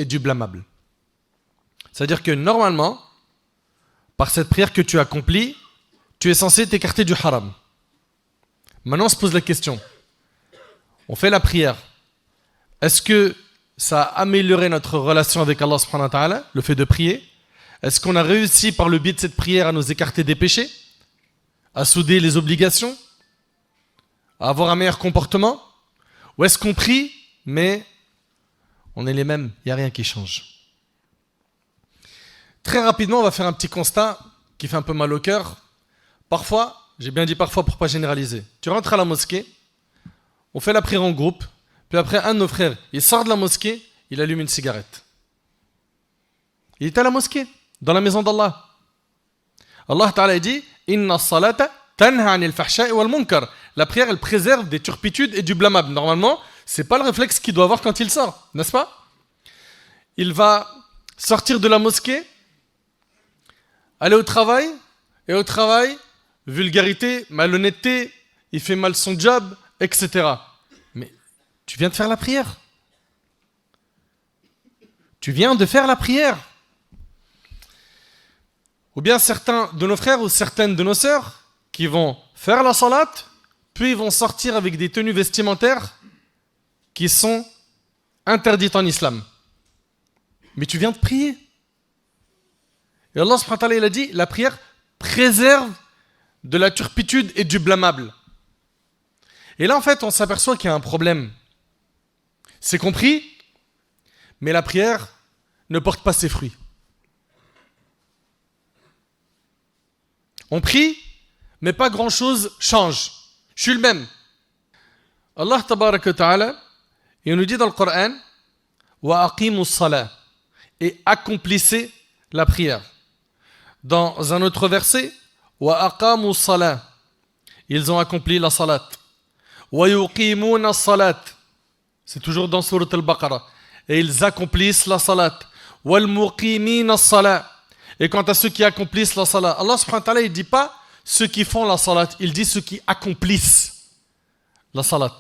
et du blâmable. C'est-à-dire que normalement, par cette prière que tu accomplis, tu es censé t'écarter du haram. Maintenant, on se pose la question. On fait la prière. Est-ce que ça a amélioré notre relation avec Allah subhanahu wa ta'ala, le fait de prier? Est-ce qu'on a réussi par le biais de cette prière à nous écarter des péchés, à souder les obligations, à avoir un meilleur comportement? Ou est-ce qu'on prie, mais on est les mêmes, il n'y a rien qui change? Très rapidement, on va faire un petit constat qui fait un peu mal au cœur. Parfois, j'ai bien dit parfois pour ne pas généraliser, tu rentres à la mosquée, on fait la prière en groupe, puis après un de nos frères, il sort de la mosquée, il allume une cigarette. Il est à la mosquée, dans la maison d'Allah. Allah Ta'ala dit Inna salata tanha anil fahsha'i wal munkar. La prière, elle préserve des turpitudes et du blâmable. Normalement, c'est pas le réflexe qu'il doit avoir quand il sort, n'est-ce pas? Il va sortir de la mosquée, aller au travail, et au travail, vulgarité, malhonnêteté, il fait mal son job, etc. Mais tu viens de faire la prière. Tu viens de faire la prière. Ou bien certains de nos frères ou certaines de nos sœurs qui vont faire la salat, puis ils vont sortir avec des tenues vestimentaires qui sont interdites en islam. Mais tu viens de prier. Et Allah subhanahu wa ta'ala, il a dit, la prière préserve de la turpitude et du blâmable. Et là, en fait, on s'aperçoit qu'il y a un problème. C'est compris, mais la prière ne porte pas ses fruits. On prie, mais pas grand-chose change. Je suis le même. Allah tabaraka wa ta'ala, il nous dit dans le Coran, wa aqimus salah, et accomplissez la prière. Dans un autre verset, wa aqamus salah, ils ont accompli la salat. Wa yuqimuna salat, c'est toujours dans Surat al-Baqarah, et ils accomplissent la salat. Wal muqimina salat, et quant à ceux qui accomplissent la salat, Allah subhanahu wa ta'ala, il ne dit pas ceux qui font la salat, il dit ceux qui accomplissent la salat.